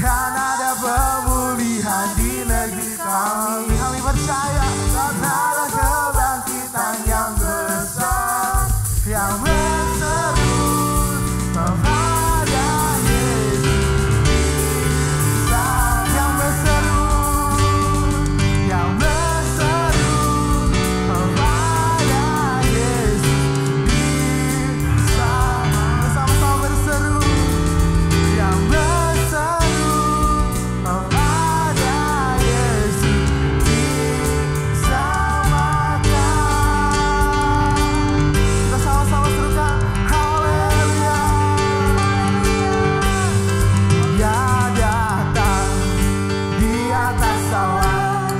Kan ada pemulihan di negeri kami. Kami percaya karena ada kebangkitan yang besar yang berseru kepada Yesus. Yang berseru kepada Yesus bersama. Bersama-sama berseru. Yang berseru kepada Yesus disamakan. Kita sama-sama serukan haleluya. Dia datang di atas awan,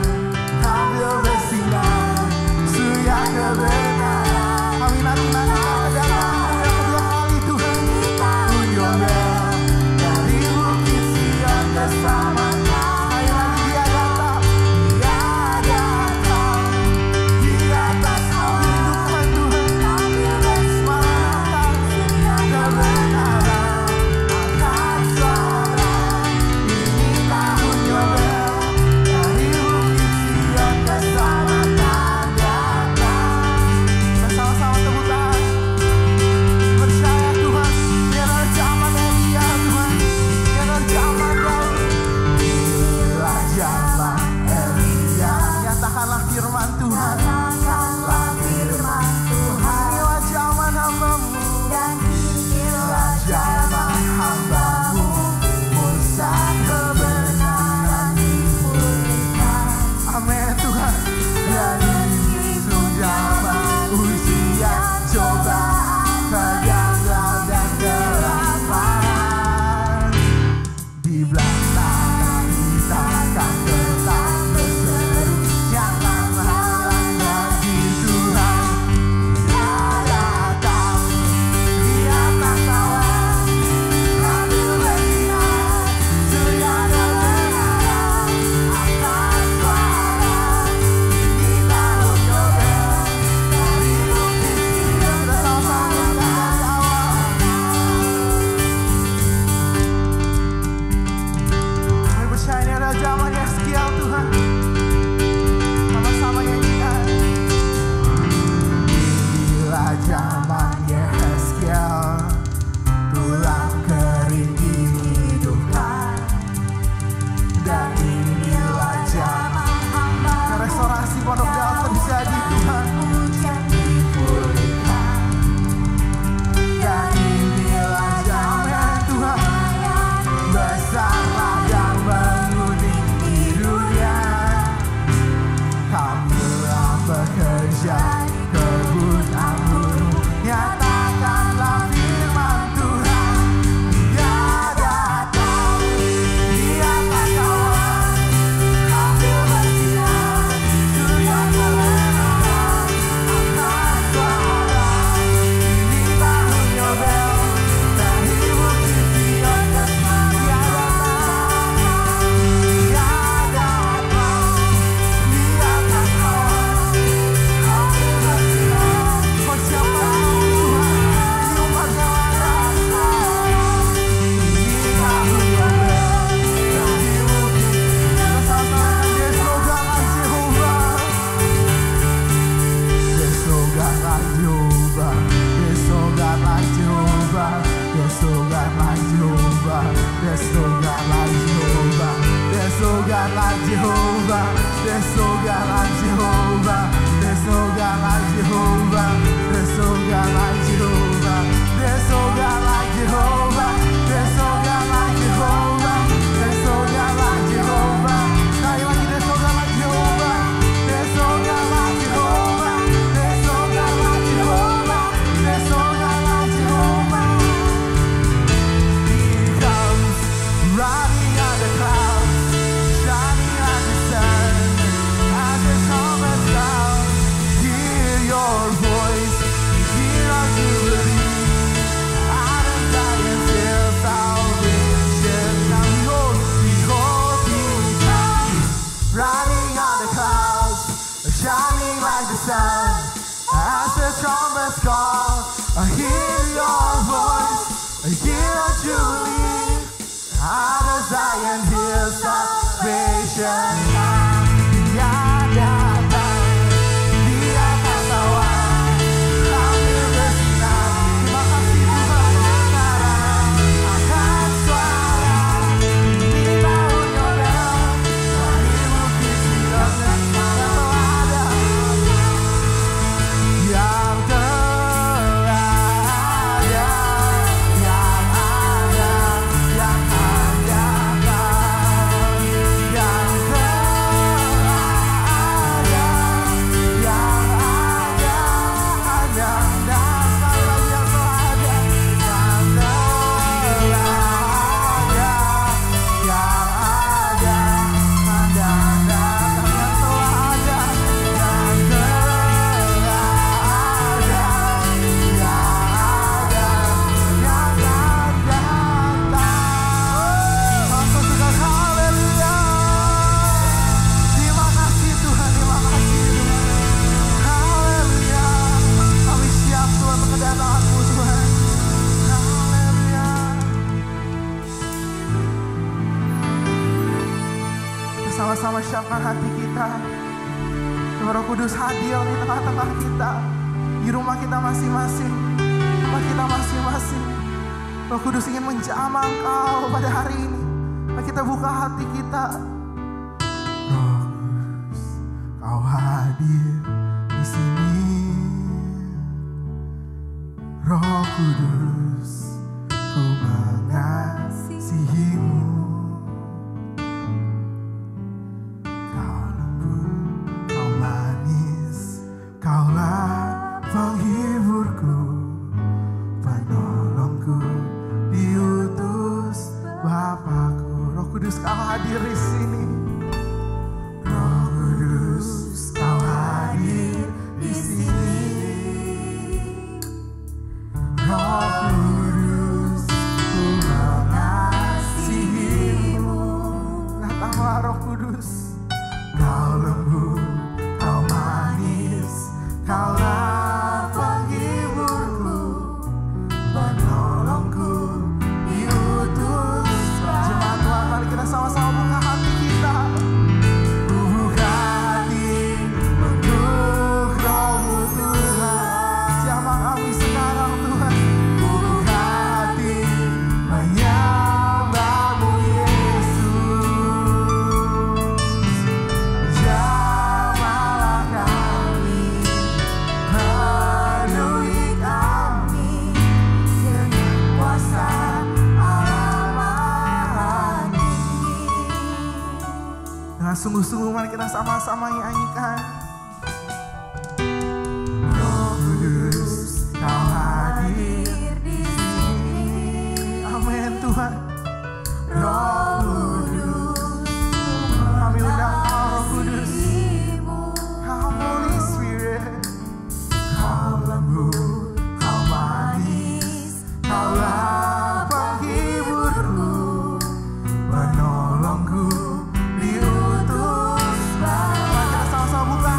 sambil bersinar surya kebenaran. Kami nanti-nantikan kedatangan yang kedua kali Tuhan. Unyobel dari bukit Sion bersama. Sekali lagi dia datang di atas awan, sambil bersinar surya kebenaran. Angkat suara, inilah unyobel dari bukit Sion bersama kan datang. Bersama-sama tepuk tangan. Percaya Tuhan, biar zaman Elia Tuhan, biar zaman Daud. Inilah zaman Elia. Nyatakanlah firman Tuhan. Nyatakanlah firman Tuhan. Inilah zaman hamba-Mu. Dan inilah zaman hamba-Mu. Musa kebenaran dipulihkan. Amin Tuhan. Dan ini zaman ujian, cobaan, kegagalan dan kelaparan. Di belakang kita akan tetap berseru, janganlah bagi Tuhan. Dia datang di atas awan, sambil bersinar surya kebenaran. Angkat suara, inilah unyobel dari bukit Sion. Bersama-sama dari awal. Kami percaya ini adalah zaman Yeskiel Tuhan. Sama-sama nyanyikan. Inilah zaman Yeskiel, tulang kering dihidupkan. Dan inilah zaman restorasi Pondok Daud terjadi Tuhan. Hujan dipulihkan. Dan inilah zaman Tuhan, besarlah dan menguning di dunia. Kamilah bekerja di kebun anggur-Mu. Nyatakanlah firman Tuhan. Dia datang di atas awan, sambil bersinar surya kebenaran. Angkat suara, inilah unyobel dari bukit Sion bersama. Dia datang di atas awan, sambil bersinar. Persiapkan Tuhan, ini umat yang ada. Inilah unyobel dari bukit Sion. Bersama Desogalah Jehovah. Desogalah Jehovah, desogalah Jehovah, desogalah Jehovah, desogalah Jehovah, desogalah Jehovah, desogalah Jehovah, desogalah Jehovah, desogalah Jehovah, desogalah Jehovah, desogalah Jehovah, desogalah Jehovah. Sekali lagi desogalah Jehovah, desogalah Jehovah, desogalah Jehovah, desogalah Jehovah. He comes riding on the clouds, shining like the sun as the trumpet sounds. Hear your voice, hear our jubilee. sama-sama siapkan hati kita. Roh Kudus hadir di tengah-tengah kita, di rumah kita masing-masing, tempat kita masing-masing. Roh Kudus ingin menjamah Engkau pada hari ini. Mari kita buka hati kita. Roh Kudus, Kau hadir di sini. Roh Kudus, Ku mengasihi-Mu. Kau lembut, Kau manis, Kaulah penghiburku, penolongku, diutus Bapakku. Roh Kudus, Kau hadir di sini. Roh Kudus, Kau hadir di sini. Roh Kudus, Ku mengasihi-Mu. Datanglah Roh Kudus. Kau lembut, Kau manis, Kaulah penghiburku, penolongku, diutus Bapakku. Jemaat Tuhan, mari kita sama-sama buka hati kita. Buka hati untuk Roh-Mu Tuhan. Jamah kami sekarang Tuhan. Buka hati menyembah-Mu Yesus. Jamahlah kami, penuhi kami dengan kuasa Allah Maha Tinggi. Dengan sungguh-sungguh mari kita sama-sama nyanyikan. Roh Kudus, Kau hadir di sini. Amin Tuhan. Roh Kudus, kami undang Kau Roh Kudus. Holy Spirit. Kau lembut, Kau manis, Kaulah penghiburku, penolongku, diutus Bapa. Kita sama-sama buka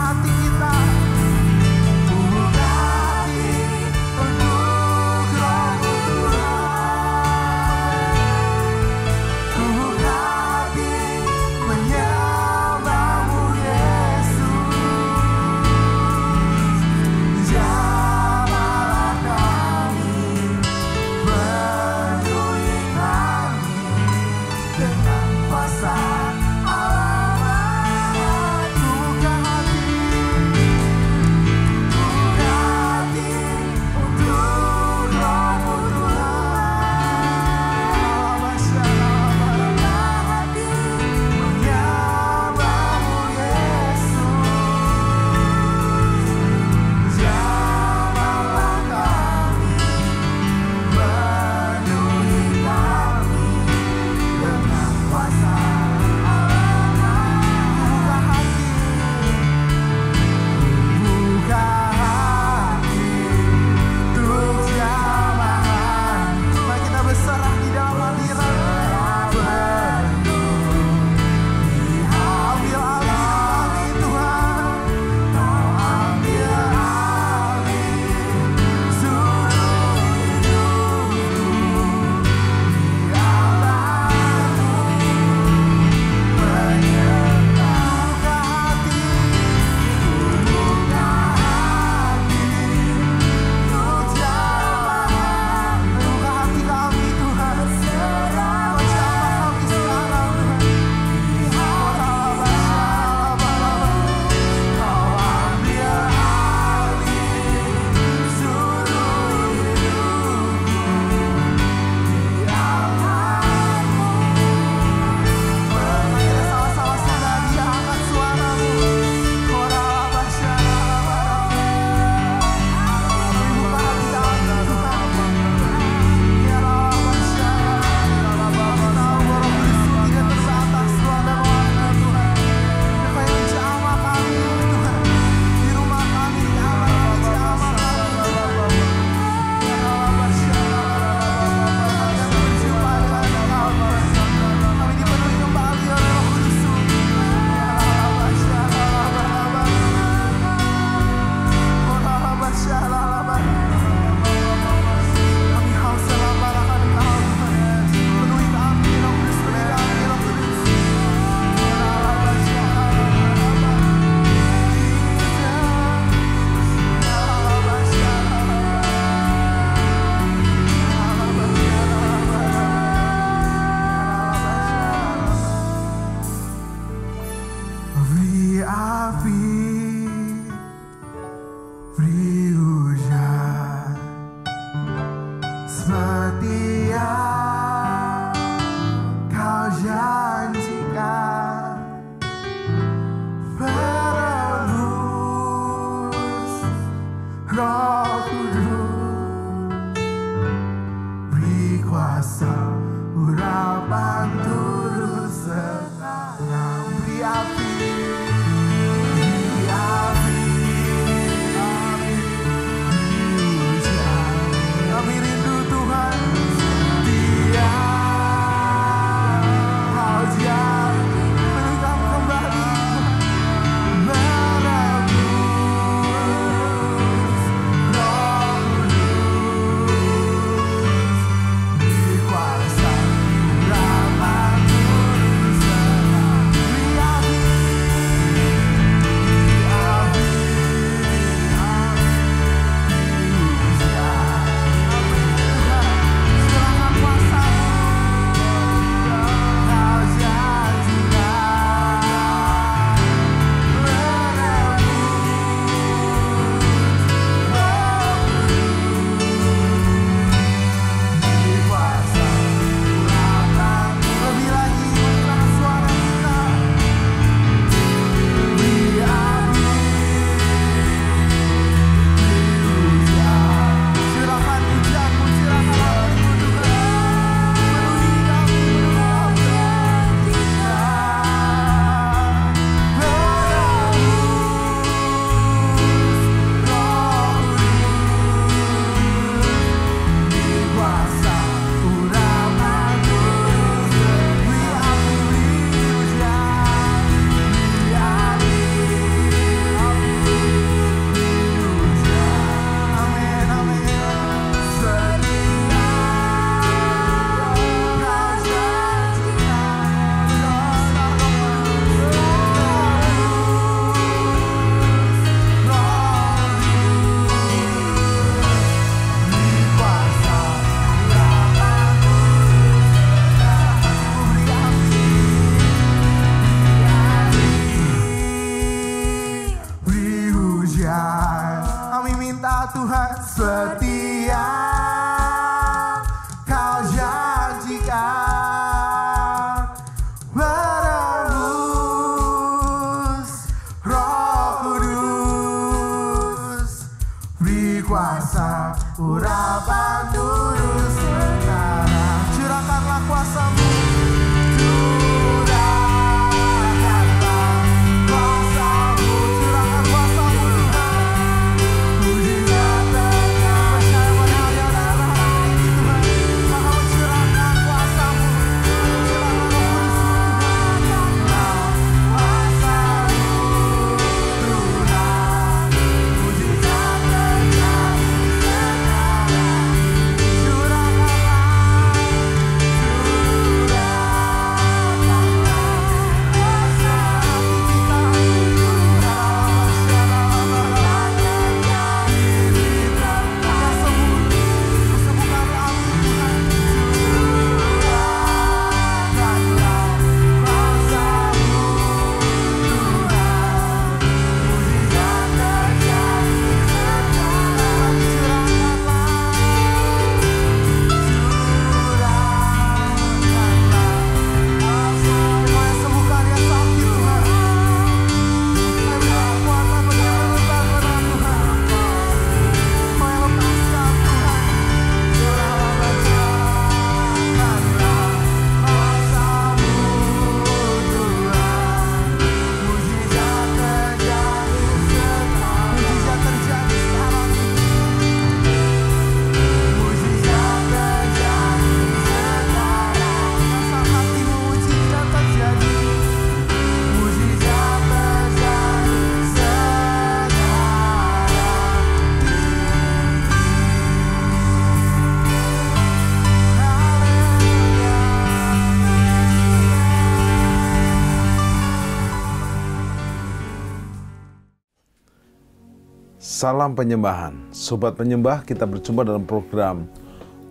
Salam penyembahan. Sobat penyembah, kita berjumpa dalam program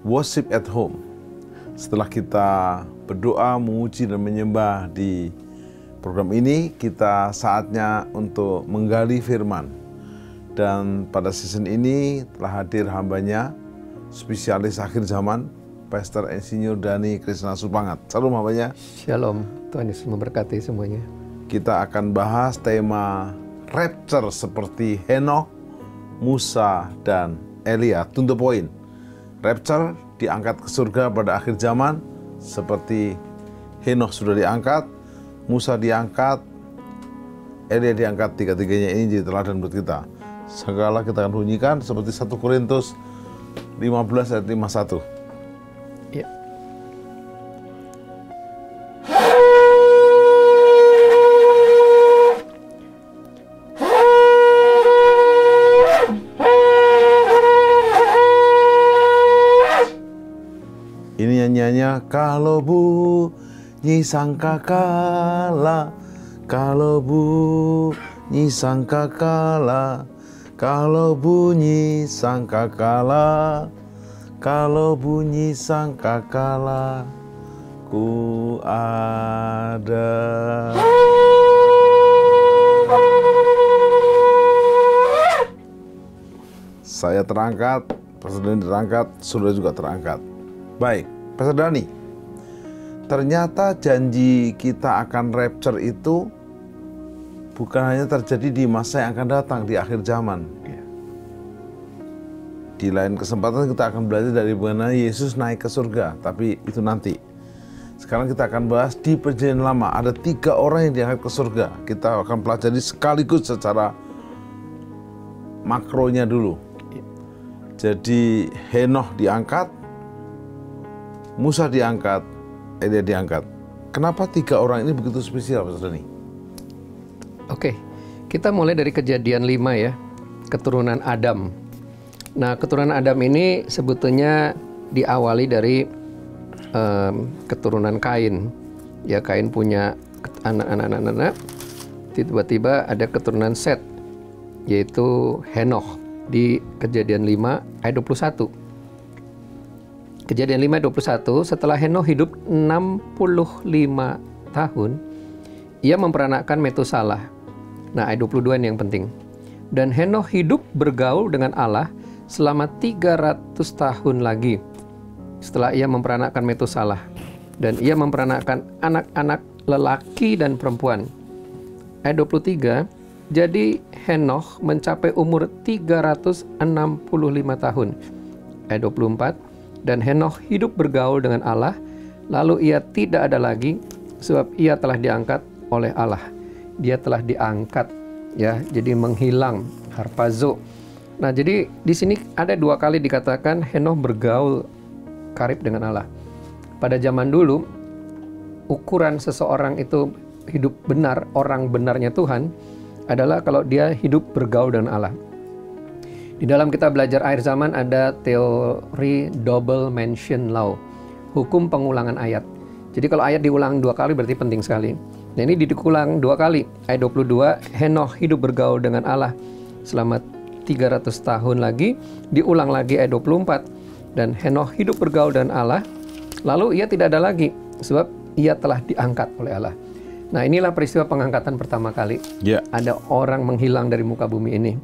Worship at Home. Setelah kita berdoa, memuji dan menyembah di program ini, kita saatnya untuk menggali firman. Dan pada season ini telah hadir hambanya, spesialis akhir zaman, Pastor Insinyur Dhani Krisna Supangat. Salam hambanya. Shalom, Tuhan Yesus memberkati semuanya. Kita akan bahas tema rapture seperti Henokh, Musa, dan Elia. To the point. Rapture, diangkat ke surga pada akhir zaman, seperti Henokh sudah diangkat, Musa diangkat, Elia diangkat. Tiga-tiganya ini jadi teladan buat kita. Segala kita akan bunyikan seperti 1 Korintus 15 ayat 51. Ya. Ini nyanyiannya, kalau bunyi sangkakala, kalau bunyi sangkakala, kalau bunyi sangkakala, kalau bunyi sangkakala, ku ada. Saya terangkat, Pastor Dhani terangkat, saudara juga terangkat. Baik, Pastor Dhani, ternyata janji kita akan rapture itu bukan hanya terjadi di masa yang akan datang, di akhir zaman. Di lain kesempatan kita akan belajar dari bagaimana Yesus naik ke surga, tapi itu nanti. Sekarang kita akan bahas di perjanjian lama, ada 3 orang yang diangkat ke surga. Kita akan pelajari sekaligus secara makronya dulu. Jadi Henokh diangkat, Musa diangkat, Elia diangkat. Kenapa 3 orang ini begitu spesial, Pastor Dhani? Oke, kita mulai dari Kejadian 5 ya, keturunan Adam. Nah, keturunan Adam ini sebetulnya diawali dari keturunan Kain. Ya, Kain punya anak-anak, tiba-tiba ada keturunan Set, yaitu Henokh di Kejadian 5 ayat 21. Kejadian 5 ayat 21, setelah Henokh hidup 65 tahun, ia memperanakkan Metusalah. Nah, ayat 22 ini yang penting. Dan Henokh hidup bergaul dengan Allah selama 300 tahun lagi setelah ia memperanakkan Metusalah. Dan ia memperanakkan anak-anak lelaki dan perempuan. Ayat 23, jadi Henokh mencapai umur 365 tahun. Ayat 24, dan Henokh hidup bergaul dengan Allah, lalu ia tidak ada lagi, sebab ia telah diangkat oleh Allah. Dia telah diangkat, ya, jadi menghilang, harpazo. Nah, jadi di sini ada 2 kali dikatakan Henokh bergaul karib dengan Allah. Pada zaman dulu, ukuran seseorang itu hidup benar, orang benarnya Tuhan, adalah kalau dia hidup bergaul dengan Allah. Di dalam kita belajar akhir zaman ada teori double mention law, hukum pengulangan ayat. Jadi kalau ayat diulang 2 kali berarti penting sekali. Nah, ini diulang 2 kali. Ayat 22, Henokh hidup bergaul dengan Allah selama 300 tahun lagi. Diulang lagi ayat 24, dan Henokh hidup bergaul dengan Allah, lalu ia tidak ada lagi, sebab ia telah diangkat oleh Allah. Nah, inilah peristiwa pengangkatan pertama kali. Ada orang menghilang dari muka bumi ini.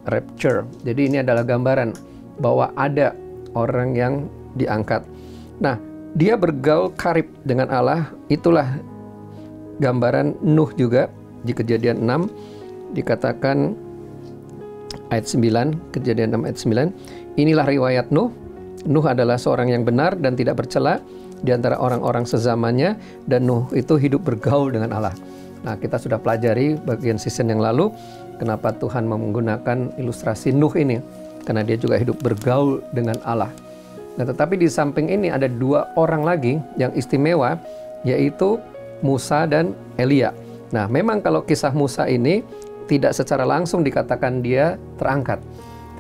Rapture. Jadi ini adalah gambaran bahwa ada orang yang diangkat. Nah, dia bergaul karib dengan Allah. Itulah gambaran Nuh juga di Kejadian 6 dikatakan ayat 9, Kejadian 6 ayat 9. Inilah riwayat Nuh. Nuh adalah seorang yang benar dan tidak bercela di antara orang-orang sezamannya, dan Nuh itu hidup bergaul dengan Allah. Nah, kita sudah pelajari bagian season yang lalu kenapa Tuhan menggunakan ilustrasi Nuh ini, karena dia juga hidup bergaul dengan Allah. Nah, tetapi di samping ini ada 2 orang lagi yang istimewa, yaitu Musa dan Elia. Nah, memang kalau kisah Musa ini tidak secara langsung dikatakan dia terangkat,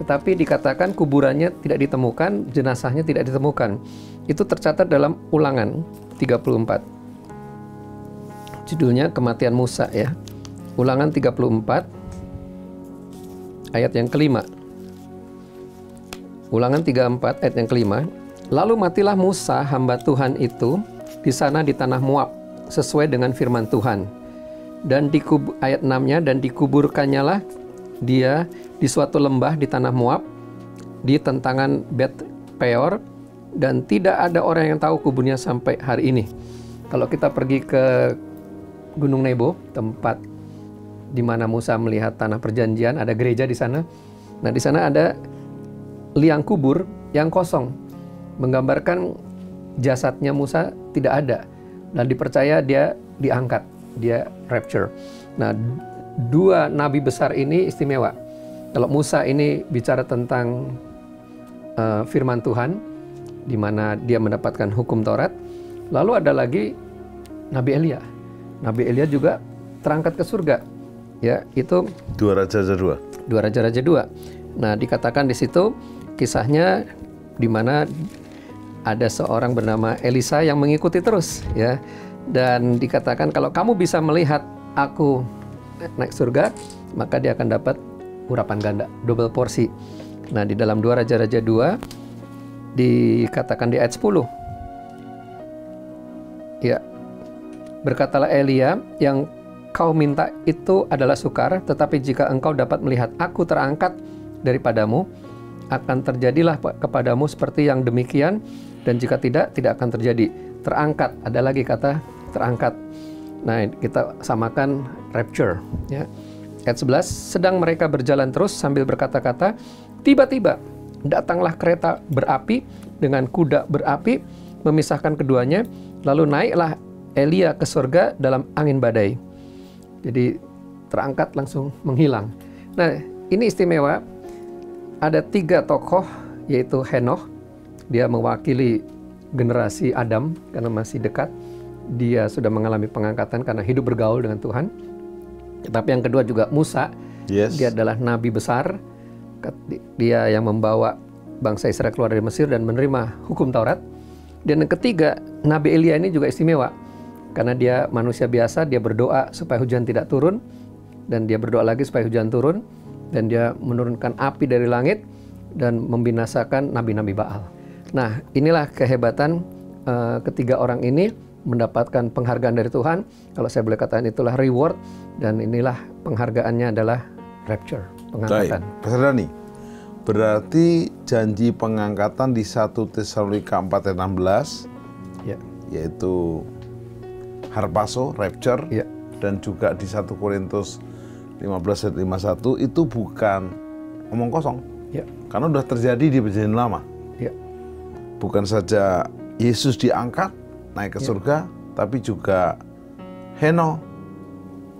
tetapi dikatakan kuburannya tidak ditemukan, jenazahnya tidak ditemukan. Itu tercatat dalam Ulangan 34. Judulnya Kematian Musa, ya. Ulangan 34 ayat yang kelima. Ulangan 34 ayat yang kelima. Lalu matilah Musa hamba Tuhan itu di sana di tanah Moab sesuai dengan firman Tuhan. Dan ayat 6-nya, dan dikuburkannya lah dia di suatu lembah di tanah Moab di tentangan Bet Peor, dan tidak ada orang yang tahu kuburnya sampai hari ini. Kalau kita pergi ke Gunung Nebo, tempat di mana Musa melihat tanah perjanjian, ada gereja di sana. Nah, di sana ada liang kubur yang kosong, menggambarkan jasadnya Musa tidak ada, dan dipercaya dia diangkat, dia rapture. Nah, dua nabi besar ini istimewa. Kalau Musa ini bicara tentang firman Tuhan, di mana dia mendapatkan hukum Taurat. Lalu ada lagi Nabi Elia. Nabi Elia juga terangkat ke surga. Ya, itu Dua Raja-Raja 2. Dua Raja-Raja 2. Nah, dikatakan di situ kisahnya di mana ada seorang bernama Elisa yang mengikuti terus, ya. Dan dikatakan kalau kamu bisa melihat aku naik surga, maka dia akan dapat urapan ganda, double porsi. Nah, di dalam Dua Raja-Raja 2 dikatakan di ayat 10. Ya. Berkatalah Elia, yang kau minta itu adalah sukar, tetapi jika engkau dapat melihat aku terangkat daripadamu, akan terjadilah kepadamu seperti yang demikian, dan jika tidak, tidak akan terjadi. Terangkat, ada lagi kata terangkat. Nah, kita samakan rapture, ya. Ayat 11, sedang mereka berjalan terus sambil berkata-kata, tiba-tiba datanglah kereta berapi dengan kuda berapi, memisahkan keduanya, lalu naiklah Elia ke surga dalam angin badai. Jadi terangkat langsung menghilang. Nah, ini istimewa. Ada 3 tokoh, yaitu Henokh. Dia mewakili generasi Adam karena masih dekat. Dia sudah mengalami pengangkatan karena hidup bergaul dengan Tuhan. Tetapi yang kedua juga Musa. Yes. Dia adalah nabi besar. Dia yang membawa bangsa Israel keluar dari Mesir dan menerima hukum Taurat. Dan yang ketiga, Nabi Elia ini juga istimewa. Karena dia manusia biasa, dia berdoa supaya hujan tidak turun. Dan dia berdoa lagi supaya hujan turun. Dan dia menurunkan api dari langit dan membinasakan nabi-nabi Baal. Nah, inilah kehebatan ketiga orang ini mendapatkan penghargaan dari Tuhan. Kalau saya boleh katakan itulah reward, dan inilah penghargaannya adalah rapture, pengangkatan. Baik, Pastor Dhani, berarti janji pengangkatan di 1 Tesalonika 4 ayat 16, Ya. yaitu harpazo, rapture, Ya. dan juga di 1 Korintus 15 ayat 51 itu bukan omong kosong. Ya. Karena sudah terjadi di perjanjian lama. Ya. Bukan saja Yesus diangkat naik ke surga, tapi juga Henokh,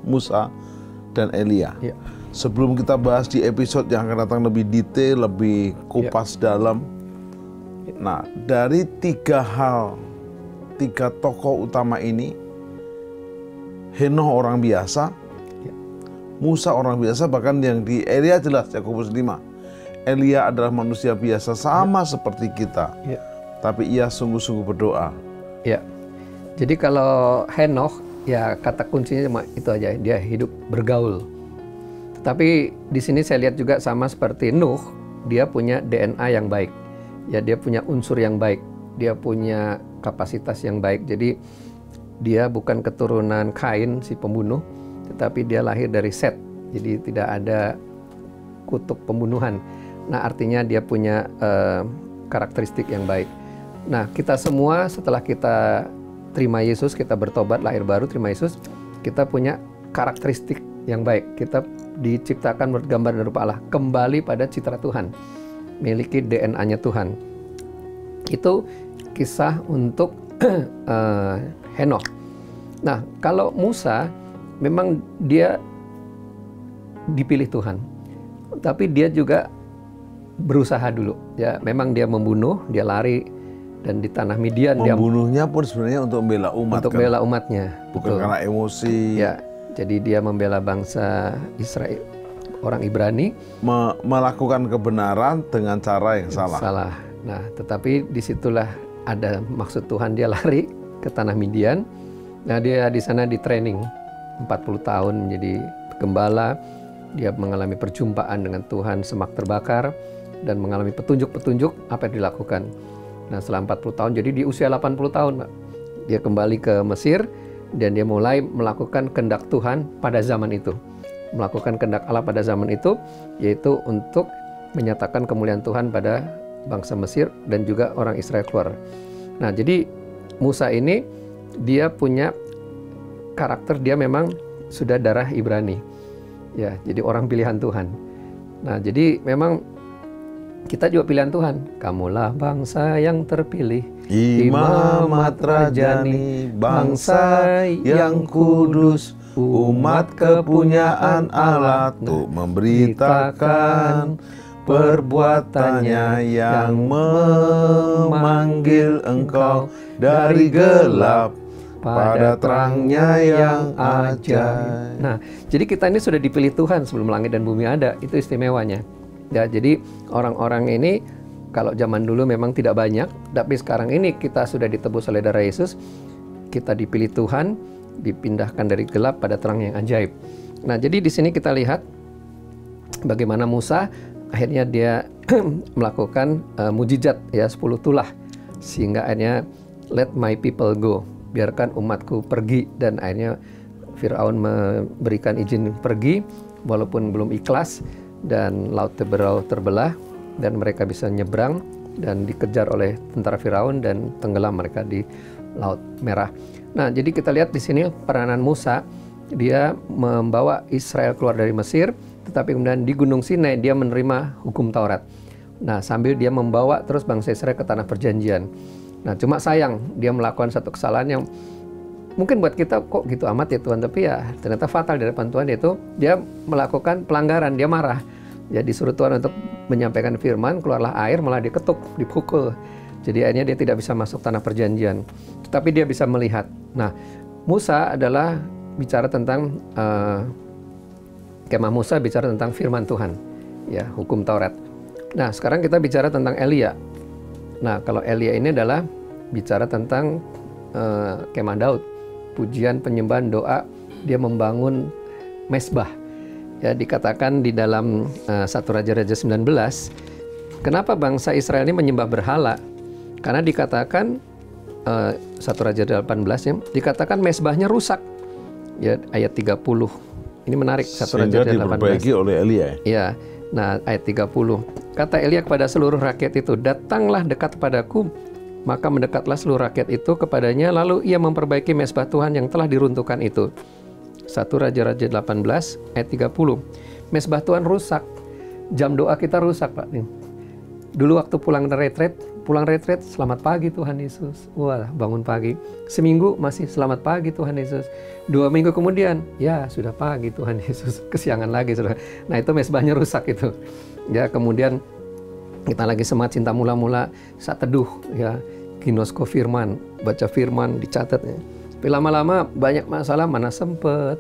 Musa, dan Elia. Ya. Sebelum kita bahas di episode yang akan datang lebih detail, lebih kupas dalam. Nah, dari 3 tokoh utama ini, Henokh orang biasa, Musa orang biasa, bahkan yang di Elia jelas Yakobus 5. Elia adalah manusia biasa sama seperti kita, tapi ia sungguh-sungguh berdoa. Ya. Jadi kalau Henokh, ya kata kuncinya cuma itu aja, dia hidup bergaul. Tapi di sini saya lihat juga sama seperti Nuh, dia punya DNA yang baik. Ya, dia punya unsur yang baik, dia punya kapasitas yang baik. Jadi dia bukan keturunan Kain si pembunuh, tetapi dia lahir dari Set. Jadi tidak ada kutub pembunuhan. Nah, artinya dia punya karakteristik yang baik. Nah, kita semua setelah kita terima Yesus, kita bertobat, lahir baru, terima Yesus, kita punya karakteristik yang baik. Kita diciptakan bergambar dan rupa Allah, kembali pada citra Tuhan, miliki DNA-nya Tuhan. Itu kisah untuk Henokh. Nah, kalau Musa, memang dia dipilih Tuhan, tapi dia juga berusaha dulu. Ya, memang dia membunuh, dia lari, dan di tanah Midian Membunuhnya pun sebenarnya untuk membela umat, untuk membela umatnya, bukan betul. karena emosi. Ya, jadi dia membela bangsa Israel, orang Ibrani, melakukan kebenaran dengan cara yang salah. Salah. Nah, tetapi disitulah ada maksud Tuhan, dia lari ke tanah Midian. Nah, dia di sana di training 40 tahun menjadi gembala, dia mengalami perjumpaan dengan Tuhan, semak terbakar, dan mengalami petunjuk-petunjuk apa yang dilakukan. Nah, setelah 40 tahun, jadi di usia 80 tahun, Pak, dia kembali ke Mesir, dan dia mulai melakukan kehendak Tuhan pada zaman itu. Melakukan kehendak Allah pada zaman itu, yaitu untuk menyatakan kemuliaan Tuhan pada bangsa Mesir dan juga orang Israel keluar. Nah, jadi Musa ini, dia punya karakter, dia memang sudah darah Ibrani. Ya, jadi orang pilihan Tuhan. Nah, jadi memang kita juga pilihan Tuhan. Kamulah bangsa yang terpilih, Imamat rajani, bangsa yang kudus, umat kepunyaan Allah, untuk memberitakan perbuatannya yang memanggil engkau dari gelap pada terangnya yang ajaib. Nah, jadi kita ini sudah dipilih Tuhan sebelum langit dan bumi ada. Itu istimewanya. Ya, jadi orang-orang ini kalau zaman dulu memang tidak banyak, tapi sekarang ini kita sudah ditebus oleh darah Yesus. Kita dipilih Tuhan, dipindahkan dari gelap pada terang yang ajaib. Nah, jadi di sini kita lihat bagaimana Musa akhirnya dia melakukan mujizat, ya, 10 tulah, sehingga akhirnya let my people go, biarkan umatku pergi, dan akhirnya Firaun memberikan izin pergi walaupun belum ikhlas, dan laut terbelah dan mereka bisa nyebrang dan dikejar oleh tentara Firaun dan tenggelam mereka di Laut Merah. Nah, jadi kita lihat di sini peranan Musa, dia membawa Israel keluar dari Mesir, tetapi kemudian di Gunung Sinai dia menerima hukum Taurat. Nah, sambil dia membawa terus bangsa Israel ke tanah perjanjian. Nah, cuma sayang dia melakukan satu kesalahan yang mungkin buat kita kok gitu amat ya Tuhan, tapi ya ternyata fatal di depan Tuhan, yaitu dia melakukan pelanggaran, dia marah. Ya, disuruh Tuhan untuk menyampaikan firman, keluarlah air, malah diketuk, dipukul. Jadi akhirnya dia tidak bisa masuk tanah perjanjian, tetapi dia bisa melihat. Nah, Musa adalah bicara tentang kemah Musa bicara tentang firman Tuhan, ya, hukum Taurat. Nah, sekarang kita bicara tentang Elia. Nah, kalau Elia ini adalah bicara tentang kemah Daud, pujian, penyembahan, doa. Dia membangun mesbah. Ya, dikatakan di dalam 1 Raja-Raja 19, kenapa bangsa Israel ini menyembah berhala? Karena dikatakan 1 Raja 18 ya, dikatakan mesbahnya rusak. Ya, ayat 30. Ini menarik, 1 Raja 18. Diperbaiki oleh Elia. Ya. Nah, ayat 30. Kata Elia kepada seluruh rakyat itu, "Datanglah dekat padaku." Maka mendekatlah seluruh rakyat itu kepadanya, lalu ia memperbaiki mesbah Tuhan yang telah diruntuhkan itu. 1 Raja-Raja 18 ayat 30. Mesbah Tuhan rusak. Jam doa kita rusak, Pak. Dulu waktu pulang retret, selamat pagi Tuhan Yesus. Wah, bangun pagi. Seminggu masih selamat pagi Tuhan Yesus. 2 minggu kemudian, ya sudah pagi Tuhan Yesus. Kesiangan lagi, saudara. Nah, itu mesbahnya rusak itu. Ya, kemudian kita lagi semangat cinta mula-mula saat teduh, ya, ginosko firman, baca firman, dicatat ya. Tapi lama-lama banyak masalah, mana sempet,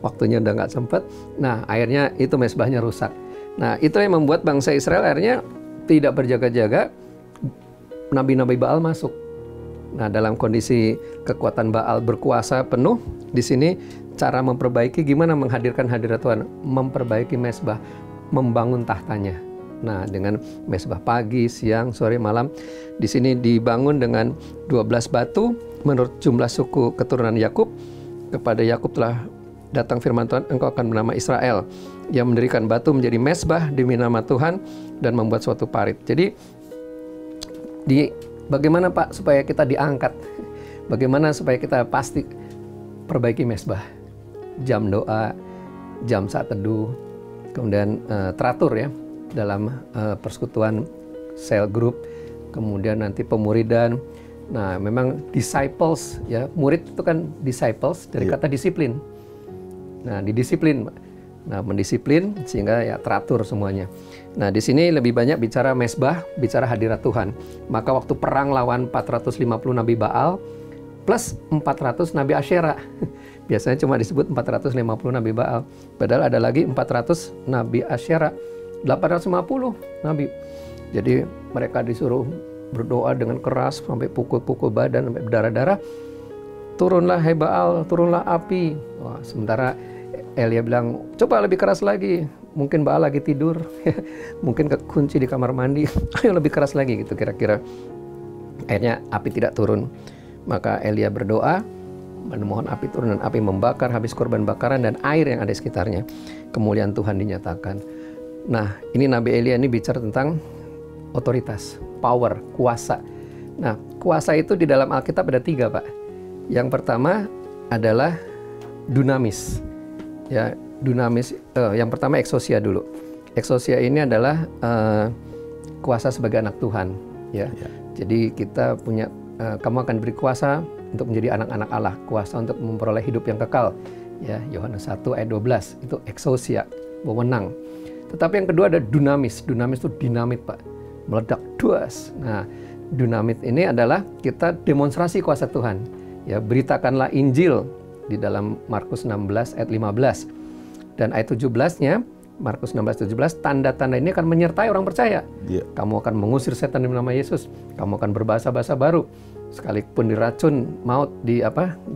waktunya udah nggak sempet. Nah, akhirnya itu mesbahnya rusak. Nah, itu yang membuat bangsa Israel akhirnya tidak berjaga-jaga. Nabi-nabi Baal masuk. Nah, dalam kondisi kekuatan Baal berkuasa penuh, di sini cara memperbaiki, gimana menghadirkan hadirat Tuhan, memperbaiki mesbah, membangun tahtanya. Nah, dengan mesbah pagi, siang, sore, malam, di sini dibangun dengan 12 batu menurut jumlah suku keturunan Yakub. Kepada Yakub telah datang firman Tuhan, engkau akan bernama Israel. Ia mendirikan batu menjadi mesbah demi nama Tuhan dan membuat suatu parit. Jadi bagaimana Pak supaya kita diangkat? Bagaimana supaya kita pasti perbaiki mesbah? Jam doa, jam saat teduh, kemudian teratur ya dalam persekutuan sel group, kemudian nanti pemuridan. Nah, memang disciples ya, murid itu kan disciples dari kata disiplin. Nah, didisiplin. Nah, mendisiplin sehingga ya teratur semuanya. Nah, di sini lebih banyak bicara mesbah, bicara hadirat Tuhan. Maka waktu perang lawan 450 nabi Baal plus 400 nabi Asyera. Biasanya cuma disebut 450 nabi Baal. Padahal ada lagi 400 nabi Asyera. 850 nabi. Jadi mereka disuruh berdoa dengan keras sampai pukul-pukul badan sampai berdarah-darah. Turunlah hai Baal, turunlah api. Wah, sementara Elia bilang, coba lebih keras lagi. Mungkin Baal lagi tidur, mungkin kekunci di kamar mandi. Ayo lebih keras lagi gitu kira-kira. Akhirnya api tidak turun. Maka Elia berdoa, memohon api turun, dan api membakar habis korban bakaran dan air yang ada di sekitarnya. Kemuliaan Tuhan dinyatakan. Nah, ini Nabi Elia ini bicara tentang otoritas, power, kuasa. Nah, kuasa itu di dalam Alkitab ada 3, Pak. Yang pertama adalah dunamis. Ya, dunamis. Yang pertama exousia dulu. Exousia ini adalah kuasa sebagai anak Tuhan. Ya. Jadi kita punya, kamu akan diberi kuasa untuk menjadi anak-anak Allah, kuasa untuk memperoleh hidup yang kekal. Ya, Yohanes 1 ayat 12 itu exousia, wewenang. Tetapi yang kedua ada dunamis. Dunamis itu dinamit, Pak. Meledak, duas. Nah, dunamit ini adalah kita demonstrasi kuasa Tuhan. Ya, beritakanlah Injil di dalam Markus 16 ayat 15. Dan ayat 17-nya, Markus 16:17, tanda-tanda ini akan menyertai orang percaya. Kamu akan mengusir setan dalam nama Yesus. Kamu akan berbahasa-bahasa baru. Sekalipun diracun, maut,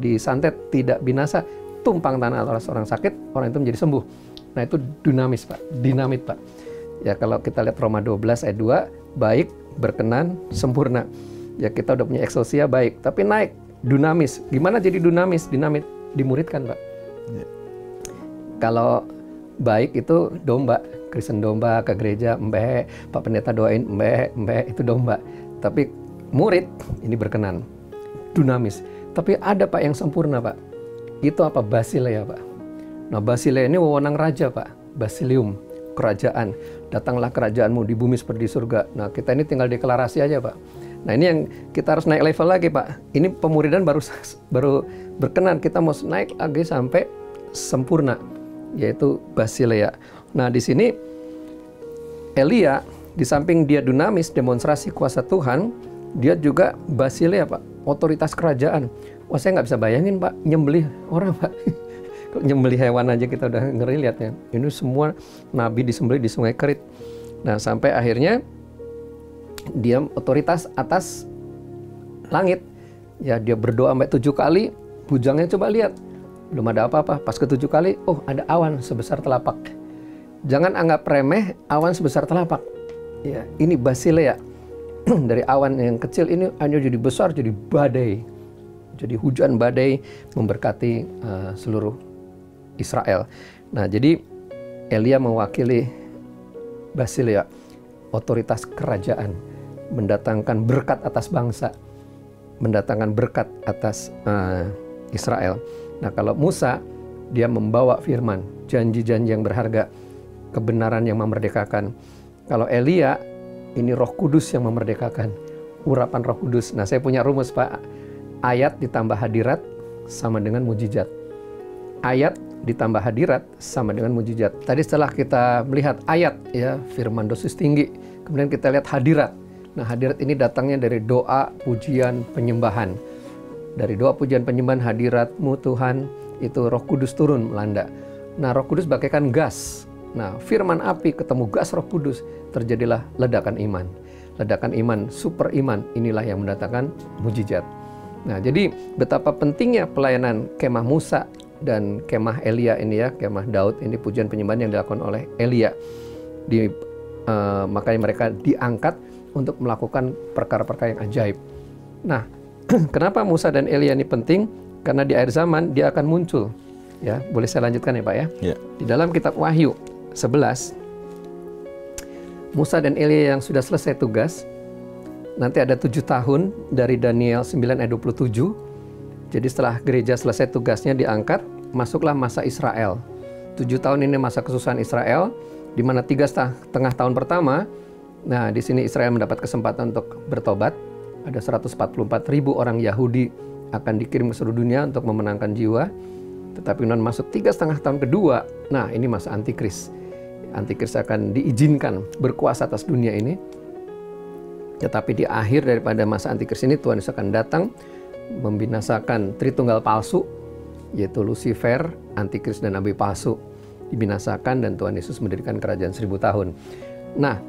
disantet, tidak binasa. Tumpang tanah oleh orang sakit, orang itu menjadi sembuh. Nah, itu dunamis, Pak. Dinamit, Pak. Ya, kalau kita lihat Roma 12 ayat 2, baik, berkenan, sempurna. Ya, kita udah punya exousia baik, tapi naik dunamis. Gimana jadi dunamis? Dinamit dimuridkan, Pak. Kalau baik itu domba, Kristen domba ke gereja, mbeh, Pak Pendeta doain, mbeh, itu domba. Tapi murid ini berkenan, dunamis. Tapi ada, Pak, yang sempurna, Pak. Itu apa? Basilea, Pak. Nah, Basilea ini wewenang raja, Pak. Basilium, kerajaan. Datanglah kerajaanmu di bumi seperti di surga. Nah, kita ini tinggal deklarasi aja, Pak. Nah, ini yang kita harus naik level lagi, Pak. Ini pemuridan baru berkenan. Kita mau naik lagi sampai sempurna, yaitu Basilea. Nah, di sini Elia, di samping dia dunamis, demonstrasi kuasa Tuhan, dia juga Basilea, Pak. Otoritas kerajaan. Wah, saya nggak bisa bayangin, Pak, nyembelih orang, Pak. Nyembelih hewan aja kita udah ngeri liatnya. Ini semua nabi disembelih di Sungai Kerit. Nah, sampai akhirnya dia otoritas atas langit. Ya, dia berdoa sampai 7 kali, bujangnya coba lihat. Belum ada apa-apa. Pas ke 7 kali, oh, ada awan sebesar telapak. Jangan anggap remeh awan sebesar telapak. Ya, ini Basilea. Dari awan yang kecil ini hanya jadi besar, jadi badai. Jadi hujan badai memberkati seluruh Israel. Nah, jadi Elia mewakili Basilea, otoritas kerajaan, mendatangkan berkat atas bangsa, mendatangkan berkat atas Israel. Nah, kalau Musa, dia membawa firman, janji-janji yang berharga, kebenaran yang memerdekakan. Kalau Elia, ini Roh Kudus yang memerdekakan, urapan Roh Kudus. Nah, saya punya rumus, Pak. Ayat ditambah hadirat sama dengan mujizat. Ayat ditambah hadirat sama dengan mujizat. Tadi setelah kita melihat ayat, ya, firman dosis tinggi, kemudian kita lihat hadirat. Nah, hadirat ini datangnya dari doa, pujian, penyembahan. Dari doa, pujian, penyembahan, hadirat-Mu Tuhan, itu Roh Kudus turun melanda. Nah, Roh Kudus bagaikan gas. Nah, firman api ketemu gas Roh Kudus, terjadilah ledakan iman. Ledakan iman, super iman, inilah yang mendatangkan mujizat. Nah, jadi betapa pentingnya pelayanan kemah Musa dan kemah Elia ini, ya, kemah Daud ini, pujian penyembahan yang dilakukan oleh Elia. Makanya mereka diangkat untuk melakukan perkara-perkara yang ajaib. Nah, kenapa Musa dan Elia ini penting? Karena di akhir zaman dia akan muncul. Ya, boleh saya lanjutkan ya, Pak, ya? Ya. Di dalam kitab Wahyu 11, Musa dan Elia yang sudah selesai tugas, nanti ada 7 tahun dari Daniel 9 ayat 27. Jadi setelah gereja selesai tugasnya diangkat, masuklah masa Israel. 7 tahun ini masa kesusahan Israel, di mana 3,5 tahun pertama, nah di sini Israel mendapat kesempatan untuk bertobat. Ada 144.000 orang Yahudi akan dikirim ke seluruh dunia untuk memenangkan jiwa. Tetapi kemudian masuk 3,5 tahun kedua, nah ini masa Antikris. Antikris akan diizinkan berkuasa atas dunia ini. Tetapi di akhir daripada masa Antikris ini, Tuhan Yesus akan datang membinasakan Tritunggal palsu, yaitu Lucifer, Antikris, dan nabi palsu. Dibinasakan dan Tuhan Yesus mendirikan kerajaan 1000 tahun. Nah,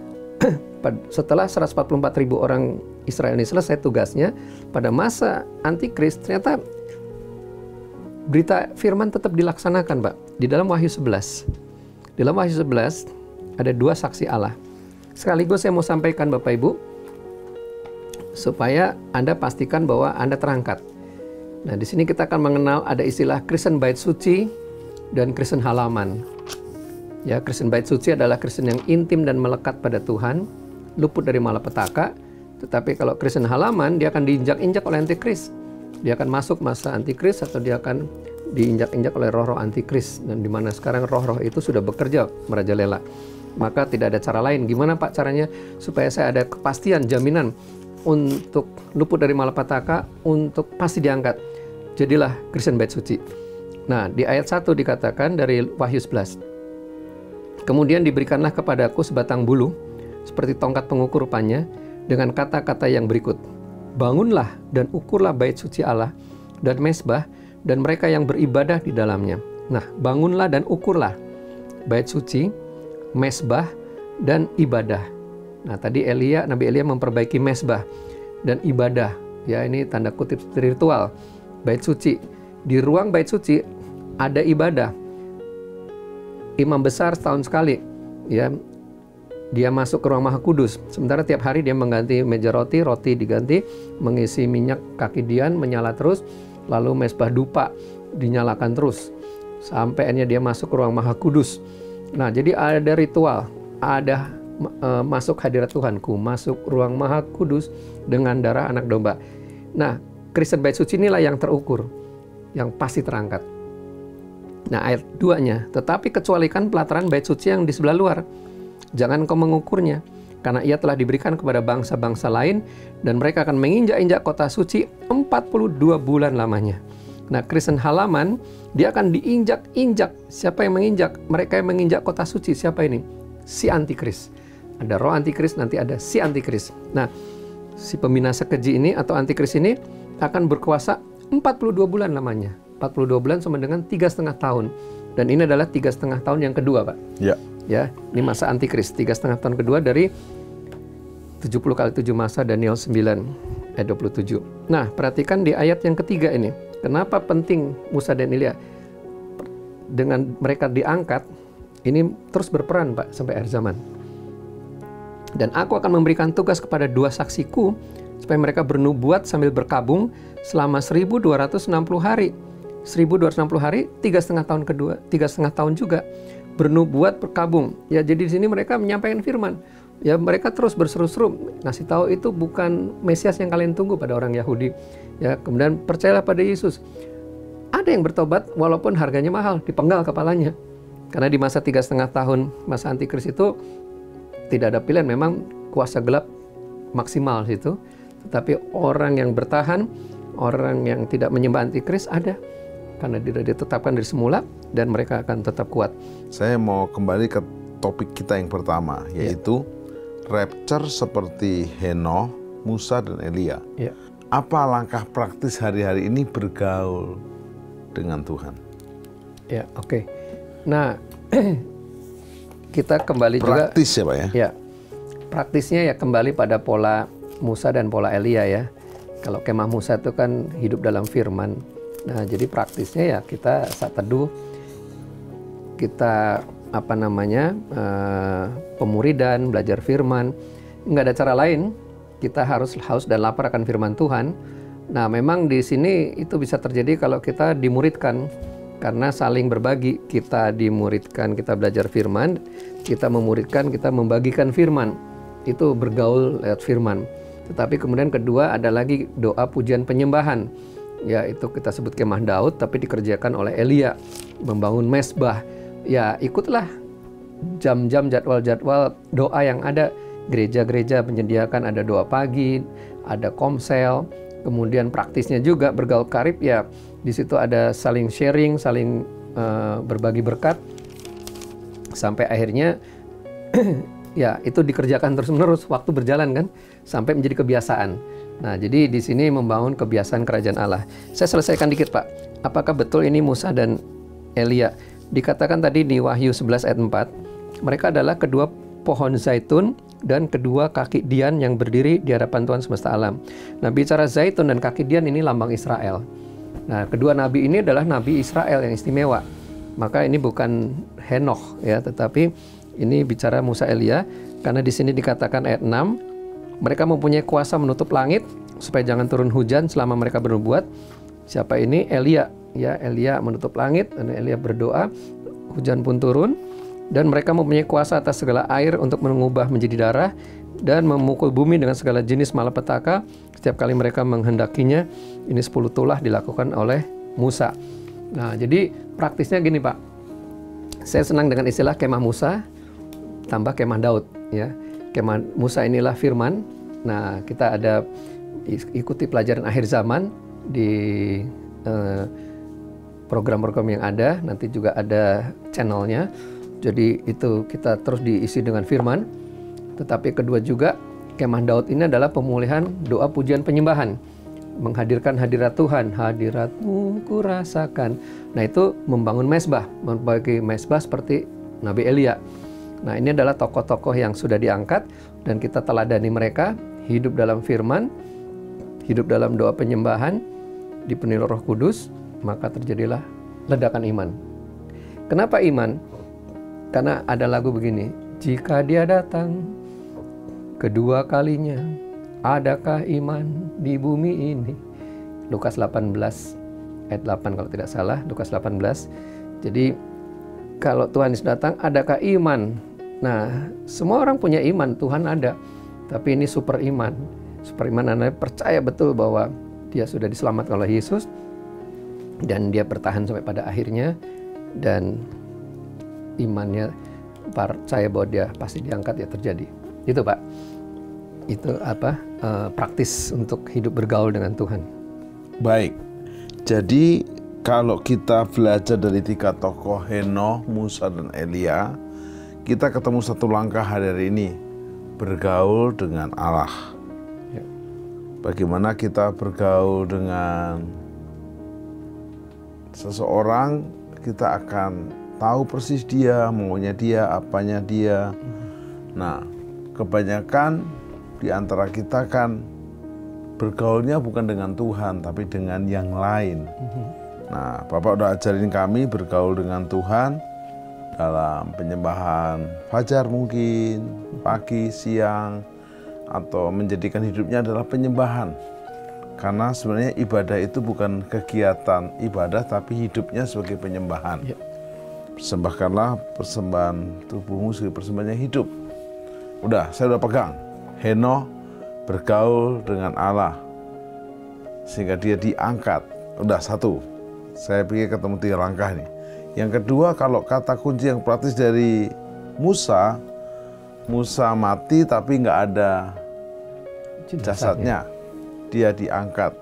setelah 144.000 orang Israel ini selesai tugasnya, pada masa Antikris ternyata berita firman tetap dilaksanakan, Pak. Di dalam Wahyu 11. Di dalam Wahyu 11 ada 2 saksi Allah. Sekaligus saya mau sampaikan Bapak Ibu, supaya Anda pastikan bahwa Anda terangkat. Nah, di sini kita akan mengenal ada istilah Kristen Bait Suci dan Kristen Halaman. Ya, Kristen Bait Suci adalah Kristen yang intim dan melekat pada Tuhan, luput dari malapetaka. Tetapi kalau Kristen Halaman, dia akan diinjak-injak oleh antikris. Dia akan masuk masa antikris atau dia akan diinjak-injak oleh roh-roh antikris. Dan di mana sekarang roh-roh itu sudah bekerja merajalela. Maka tidak ada cara lain. Gimana Pak caranya supaya saya ada kepastian, jaminan untuk luput dari malapetaka, untuk pasti diangkat? Jadilah Kristen Bait Suci. Nah, di ayat 1 dikatakan dari Wahyu 11. Kemudian diberikanlah kepadaku sebatang bulu, seperti tongkat pengukur rupanya, dengan kata-kata yang berikut. Bangunlah dan ukurlah bait suci Allah dan mesbah dan mereka yang beribadah di dalamnya. Nah, bangunlah dan ukurlah bait suci, mesbah, dan ibadah. Nah, tadi Nabi Elia memperbaiki mesbah dan ibadah. Ya, ini tanda kutip ritual. Bait suci. Di ruang bait suci ada ibadah. Imam besar setahun sekali, ya, dia masuk ke ruang Maha Kudus. Sementara tiap hari dia mengganti meja roti diganti, mengisi minyak kaki dian, menyala terus, lalu mesbah dupa dinyalakan terus. Sampai akhirnya dia masuk ke ruang Maha Kudus. Nah, jadi ada ritual, ada masuk hadirat Tuhanku, masuk ruang Maha Kudus dengan darah anak domba. Nah, Kristen Bait Suci inilah yang terukur, yang pasti terangkat. Nah, ayat 2-nya, tetapi kecualikan pelataran bait suci yang di sebelah luar. Jangan kau mengukurnya, karena ia telah diberikan kepada bangsa-bangsa lain, dan mereka akan menginjak-injak kota suci 42 bulan lamanya. Nah, Kristen Halaman, dia akan diinjak-injak. Siapa yang menginjak? Mereka yang menginjak kota suci. Siapa ini? Si Antikris. Ada roh Antikris, nanti ada si Antikris. Nah, si pembinasa keji ini atau Antikris ini akan berkuasa 42 bulan lamanya. 42 bulan sama dengan 3,5 tahun. Dan ini adalah 3,5 tahun yang kedua, Pak. Ya. Ya, ini masa antikris, 3,5 tahun kedua dari 70 kali 7 masa Daniel 9 ayat 27. Nah, perhatikan di ayat yang ketiga ini. Kenapa penting Musa dan Elia? Dengan mereka diangkat, ini terus berperan, Pak, sampai akhir zaman. Dan aku akan memberikan tugas kepada 2 saksiku, supaya mereka bernubuat sambil berkabung selama 1260 hari. 1260 hari, 3,5 tahun kedua, 3,5 tahun juga bernubuat berkabung. Ya, jadi di sini mereka menyampaikan firman. Ya, mereka terus berseru-seru ngasih tahu itu bukan Mesias yang kalian tunggu pada orang Yahudi. Ya, kemudian percayalah pada Yesus. Ada yang bertobat walaupun harganya mahal, dipenggal kepalanya. Karena di masa 3,5 tahun masa antikris itu tidak ada pilihan, memang kuasa gelap maksimal situ. Tetapi orang yang bertahan, orang yang tidak menyembah antikris ada. Karena dia ditetapkan dari semula dan mereka akan tetap kuat. Saya mau kembali ke topik kita yang pertama, yaitu rapture seperti Henokh, Musa, dan Elia. Ya. Apa langkah praktis hari-hari ini bergaul dengan Tuhan? Ya, oke. Nah, kita kembali praktis juga. Ya, Pak ya? Ya, praktisnya ya kembali pada pola Musa dan pola Elia ya. Kalau kemah Musa itu kan hidup dalam firman. Nah, jadi praktisnya ya kita saat teduh, kita pemuridan, belajar firman. Nggak ada cara lain, kita harus haus dan lapar akan firman Tuhan. Nah, memang di sini itu bisa terjadi kalau kita dimuridkan, karena saling berbagi. Kita dimuridkan, kita belajar firman, kita memuridkan, kita membagikan firman. Itu bergaul lewat firman. Tetapi kemudian kedua ada lagi doa pujian penyembahan. Ya, itu kita sebut kemah Daud, tapi dikerjakan oleh Elia, membangun mesbah. Ya, ikutlah jam-jam, jadwal-jadwal doa yang ada. Gereja-gereja menyediakan ada doa pagi, ada komsel, kemudian praktisnya juga bergaul karib ya. Di situ ada saling sharing, saling berbagi berkat, sampai akhirnya ya itu dikerjakan terus-menerus, waktu berjalan kan, sampai menjadi kebiasaan. Nah, jadi di sini membangun kebiasaan kerajaan Allah. Saya selesaikan dikit, Pak. Apakah betul ini Musa dan Elia? Dikatakan tadi di Wahyu 11 ayat 4, mereka adalah kedua pohon zaitun dan kedua kaki dian yang berdiri di hadapan Tuhan semesta alam. Nah, bicara zaitun dan kaki dian ini lambang Israel. Nah, kedua nabi ini adalah nabi Israel yang istimewa. Maka ini bukan Henokh ya, tetapi ini bicara Musa Elia, karena di sini dikatakan ayat 6, mereka mempunyai kuasa menutup langit supaya jangan turun hujan selama mereka bernubuat. Siapa ini? Elia. Ya, Elia menutup langit dan Elia berdoa, hujan pun turun, dan mereka mempunyai kuasa atas segala air untuk mengubah menjadi darah dan memukul bumi dengan segala jenis malapetaka. Setiap kali mereka menghendakinya, ini 10 tulah dilakukan oleh Musa. Nah, jadi praktisnya gini Pak, saya senang dengan istilah kemah Musa tambah kemah Daud ya. Kemah Musa inilah firman. Nah, kita ada ikuti pelajaran akhir zaman di program-program yang ada, nanti juga ada channelnya. Jadi itu kita terus diisi dengan firman. Tetapi kedua juga, kemah Daud ini adalah pemulihan doa pujian penyembahan, menghadirkan hadirat Tuhan, hadirat-Mu ku rasakan. Nah, itu membangun mezbah, membagi mezbah seperti Nabi Elia. Nah, ini adalah tokoh-tokoh yang sudah diangkat dan kita teladani mereka, hidup dalam firman, hidup dalam doa penyembahan, dipenuhi Roh Kudus, maka terjadilah ledakan iman. Kenapa iman? Karena ada lagu begini, jika Dia datang kedua kalinya, adakah iman di bumi ini? Lukas 18 ayat 8 kalau tidak salah, Lukas 18. Jadi kalau Tuhan Yesus datang, adakah iman? Nah, semua orang punya iman, Tuhan ada. Tapi ini super iman. Super iman adalah percaya betul bahwa dia sudah diselamatkan oleh Yesus dan dia bertahan sampai pada akhirnya, dan imannya percaya bahwa dia pasti diangkat, ya terjadi. Itu Pak. Itu praktis untuk hidup bergaul dengan Tuhan. Baik, jadi kalau kita belajar dari 3 tokoh Henokh, Musa, dan Elia, kita ketemu satu langkah hari ini, bergaul dengan Allah. Ya. Bagaimana kita bergaul dengan seseorang, kita akan tahu persis dia, maunya dia, apanya dia. Nah, kebanyakan di antara kita kan bergaulnya bukan dengan Tuhan, tapi dengan yang lain. Nah, Bapak udah ajarin kami bergaul dengan Tuhan dalam penyembahan fajar mungkin, pagi, siang, atau menjadikan hidupnya adalah penyembahan. Karena sebenarnya ibadah itu bukan kegiatan ibadah, tapi hidupnya sebagai penyembahan. Ya. Persembahkanlah persembahan tubuhmu sebagai persembahan yang hidup. Udah, saya udah pegang. Henokh bergaul dengan Allah sehingga dia diangkat. Udah satu. Saya pikir ketemu 3 langkah nih. Yang kedua, kalau kata kunci yang praktis dari Musa, Musa mati tapi nggak ada jasadnya. Dia diangkat.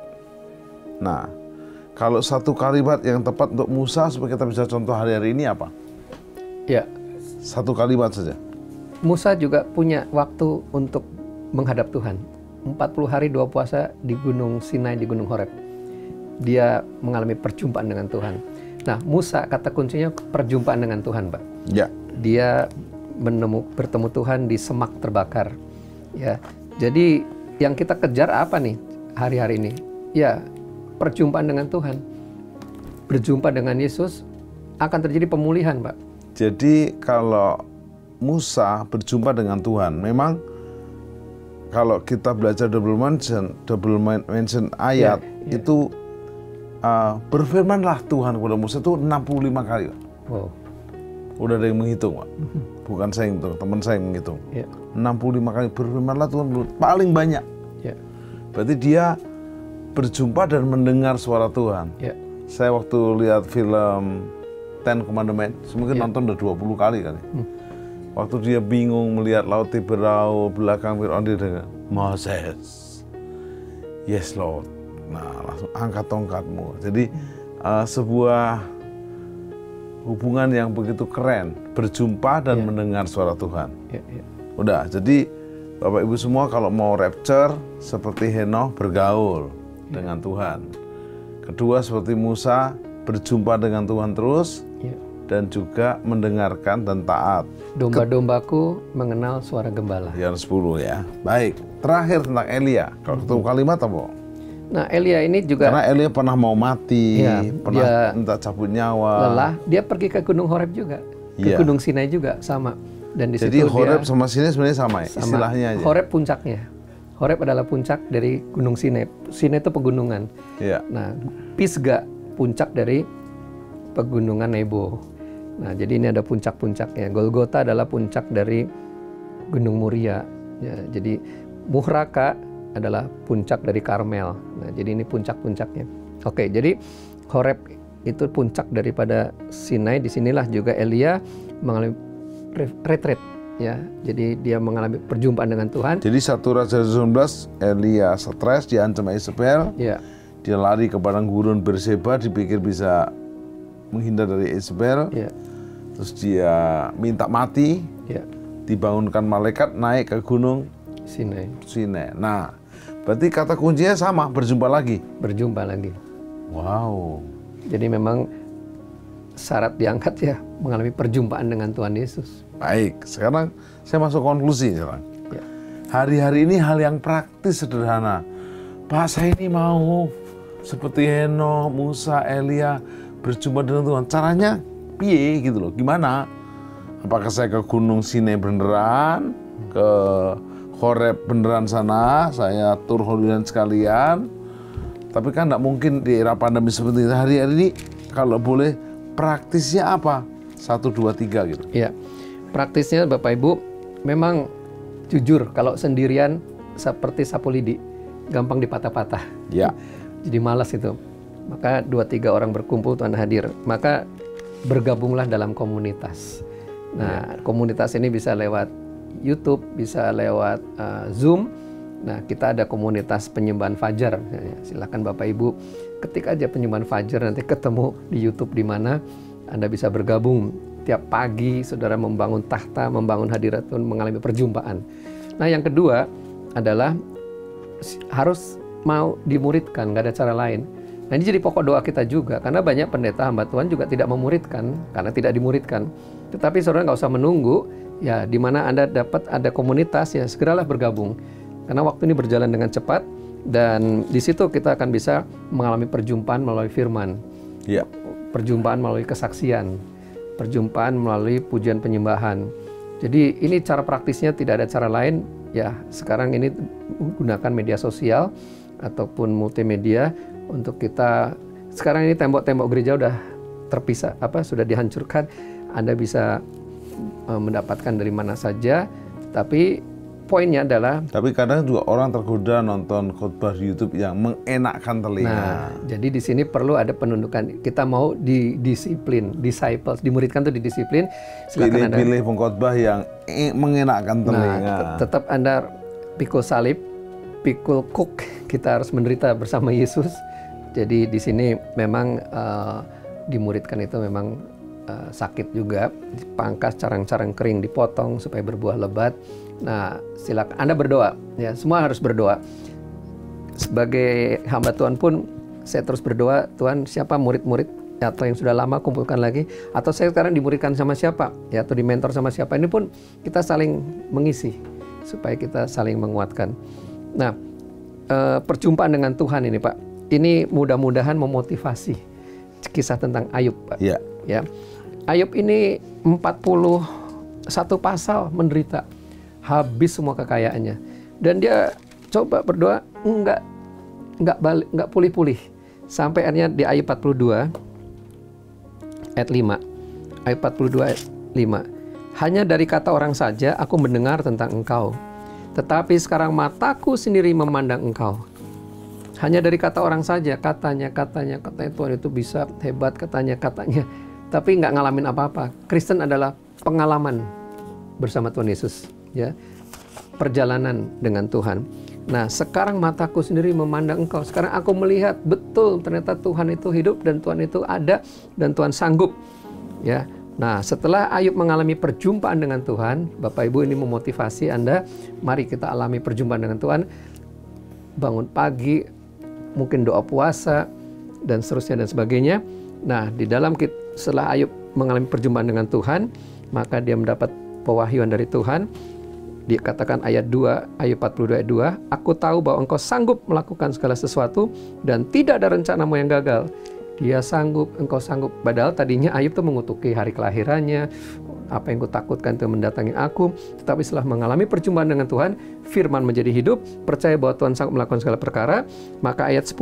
Nah, kalau satu kalimat yang tepat untuk Musa supaya kita bisa contoh hari-hari ini apa? Ya. Satu kalimat saja. Musa juga punya waktu untuk menghadap Tuhan. 40 hari 2 puasa di Gunung Sinai, di Gunung Horeb. Dia mengalami perjumpaan dengan Tuhan. Nah, Musa kata kuncinya perjumpaan dengan Tuhan, Pak. Ya. Dia bertemu Tuhan di semak terbakar. Ya. Jadi yang kita kejar apa nih hari-hari ini? Ya, perjumpaan dengan Tuhan. Berjumpa dengan Yesus akan terjadi pemulihan, Pak. Jadi kalau Musa berjumpa dengan Tuhan, memang kalau kita belajar double mention ayat, ya. itu berfirmanlah Tuhan kepada Musa itu 65 kali. Wow. Udah ada yang menghitung, Pak. Bukan saya yang menghitung, teman saya yang menghitung. Ya. 65 kali berfirmanlah Tuhan, paling banyak. Ya. Berarti dia berjumpa dan mendengar suara Tuhan. Ya. Saya waktu lihat film Ten Commandments, mungkin nonton udah 20 kali kali. Waktu dia bingung melihat laut Tiberau, belakang Fir'aun, dia dengar, Moses, yes Lord. Nah, langsung angkat tongkatmu. Jadi sebuah hubungan yang begitu keren, berjumpa dan mendengar suara Tuhan. Ya, ya. Udah, jadi Bapak Ibu semua kalau mau rapture seperti Henokh bergaul dengan Tuhan. Kedua seperti Musa berjumpa dengan Tuhan terus. Ya. Dan juga mendengarkan dan taat. Domba-dombaku mengenal suara gembala. Yang 10 ya. Baik, terakhir tentang Elia. Kalau ketemu kalimat apa? Nah, Elia ini juga Karena Elia pernah mau mati, Iya, pernah dia minta cabut nyawa. lelah, dia pergi ke Gunung Horeb juga, ke Iya. Gunung Sinai juga sama. Dan di Jadi situ Horeb dia sama Sinai sebenarnya sama ya, istilahnya aja. Horeb puncaknya. Horeb adalah puncak dari Gunung Sinai. Sinai itu pegunungan. Iya. Nah, Pisga puncak dari pegunungan Nebo. Nah, jadi ini ada puncak-puncaknya. Golgota adalah puncak dari Gunung Muria. Ya, jadi Muhraka adalah puncak dari Karmel. Nah, jadi ini puncak-puncaknya. Oke, jadi Horeb itu puncak daripada Sinai. Disinilah juga Elia mengalami retreat. Ya, jadi dia mengalami perjumpaan dengan Tuhan. Jadi 1 Raja 19, Elia stres, diancam Isabel. Ya, Dia lari ke padang gurun Berseba, dipikir bisa menghindar dari Isabel. ya, Terus dia minta mati, ya, dibangunkan malaikat naik ke gunung Sinai. Sinai. Nah, berarti kata kuncinya sama, berjumpa lagi. Berjumpa lagi. Wow. Jadi memang syarat diangkat ya mengalami perjumpaan dengan Tuhan Yesus. Baik, sekarang saya masuk konklusi sekarang. Ya. Hari-hari ini hal yang praktis sederhana. Pak, saya ini mau seperti Henokh, Musa, Elia berjumpa dengan Tuhan. Caranya piye gitu loh, gimana? Apakah saya ke Gunung Sinai beneran, ke Horeb beneran sana, saya tur Holy Land sekalian? Tapi kan nggak mungkin di era pandemi seperti ini. Hari-hari ini kalau boleh praktisnya apa? 1, 2, 3 gitu. Ya, praktisnya Bapak Ibu memang jujur kalau sendirian seperti sapu lidi, gampang dipatah-patah. Ya. Jadi malas itu. Maka 2-3 orang berkumpul Tuhan hadir. Maka bergabunglah dalam komunitas. Nah, komunitas ini bisa lewat YouTube, bisa lewat Zoom. Nah, kita ada komunitas penyembahan fajar. Silakan Bapak Ibu ketik aja penyembahan fajar, nanti ketemu di YouTube di mana Anda bisa bergabung. Tiap pagi saudara membangun tahta, membangun hadirat Tuhan, mengalami perjumpaan. Nah, yang kedua adalah harus mau dimuridkan, nggak ada cara lain. Nah, ini jadi pokok doa kita juga, karena banyak pendeta hamba Tuhan juga tidak memuridkan, karena tidak dimuridkan. Tetapi saudara nggak usah menunggu, ya di mana Anda dapat ada komunitas, ya segeralah bergabung. Karena waktu ini berjalan dengan cepat, dan di situ kita akan bisa mengalami perjumpaan melalui firman. Ya. Perjumpaan melalui kesaksian, perjumpaan melalui pujian penyembahan. Jadi ini cara praktisnya, tidak ada cara lain. Ya, sekarang ini gunakan media sosial ataupun multimedia untuk kita. Sekarang ini tembok-tembok gereja udah terpisah, sudah dihancurkan. Anda bisa mendapatkan dari mana saja. Tapi poinnya adalah, Tapi kadang juga orang tergoda nonton khotbah di YouTube yang mengenakkan telinga. nah, jadi di sini perlu ada penundukan. Kita mau didisiplin, disciples, dimuridkan tuh didisiplin. Silakan Anda. Pilih-pilih pengkhotbah yang mengenakkan telinga. Nah, tetap Anda pikul salib, pikul kuk. Kita harus menderita bersama Yesus. Jadi di sini memang dimuridkan itu memang sakit juga. Dipangkas carang-carang kering, dipotong supaya berbuah lebat. Nah, silakan Anda berdoa. Ya, semua harus berdoa. Sebagai hamba Tuhan pun saya terus berdoa, Tuhan, siapa murid-murid atau yang sudah lama kumpulkan lagi, atau saya sekarang dimuridkan sama siapa, ya, atau dimentor sama siapa. Ini pun kita saling mengisi supaya kita saling menguatkan. Nah, perjumpaan dengan Tuhan ini, Pak, ini mudah-mudahan memotivasi. Kisah tentang Ayub, Pak. Ya. Ya. Ayub ini 41 pasal menderita, habis semua kekayaannya, dan dia coba berdoa, enggak pulih-pulih, sampai akhirnya di ayat 42 ayat 5. Ayat 42 ayat 5. Hanya dari kata orang saja aku mendengar tentang engkau, tetapi sekarang mataku sendiri memandang engkau. Hanya dari kata orang saja, katanya Tuhan itu bisa, hebat, katanya. Tapi nggak ngalamin apa-apa. Kristen adalah pengalaman bersama Tuhan Yesus, ya, perjalanan dengan Tuhan. Nah, sekarang mataku sendiri memandang engkau. Sekarang aku melihat betul ternyata Tuhan itu hidup dan Tuhan itu ada dan Tuhan sanggup, ya. Nah, setelah Ayub mengalami perjumpaan dengan Tuhan, Bapak Ibu, ini memotivasi Anda. Mari kita alami perjumpaan dengan Tuhan. Bangun pagi, mungkin doa puasa dan seterusnya dan sebagainya. Nah, di dalam setelah Ayub mengalami perjumpaan dengan Tuhan, maka dia mendapat pewahyuan dari Tuhan. Dikatakan ayat 2, ayat 42 ayat 2, aku tahu bahwa engkau sanggup melakukan segala sesuatu dan tidak ada rencanamu yang gagal. Dia sanggup, engkau sanggup. Padahal tadinya Ayub tuh mengutuki hari kelahirannya, apa yang kutakutkan itu mendatangi aku. Tetapi setelah mengalami perjumpaan dengan Tuhan, firman menjadi hidup, percaya bahwa Tuhan sanggup melakukan segala perkara. Maka ayat 10,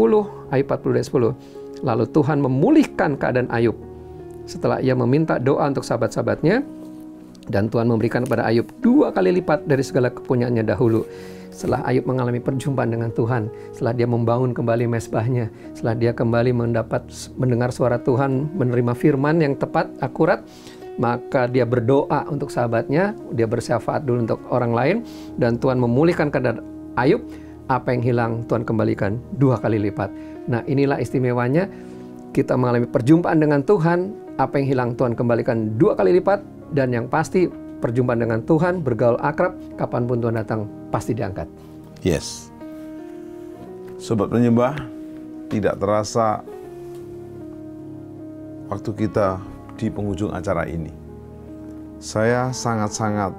ayat 42 ayat 10, lalu Tuhan memulihkan keadaan Ayub setelah ia meminta doa untuk sahabat-sahabatnya. Dan Tuhan memberikan kepada Ayub 2 kali lipat dari segala kepunyaannya dahulu. Setelah Ayub mengalami perjumpaan dengan Tuhan, setelah dia membangun kembali mezbahnya, setelah dia kembali mendengar suara Tuhan, menerima firman yang tepat, akurat, maka dia berdoa untuk sahabatnya, dia bersyafaat dulu untuk orang lain, dan Tuhan memulihkan keadaan Ayub. Apa yang hilang Tuhan kembalikan 2 kali lipat. Nah, inilah istimewanya kita mengalami perjumpaan dengan Tuhan, apa yang hilang Tuhan kembalikan 2 kali lipat. Dan yang pasti perjumpaan dengan Tuhan, bergaul akrab, kapanpun Tuhan datang pasti diangkat. Yes. Sobat penyembah, tidak terasa waktu kita di penghujung acara ini. Saya sangat-sangat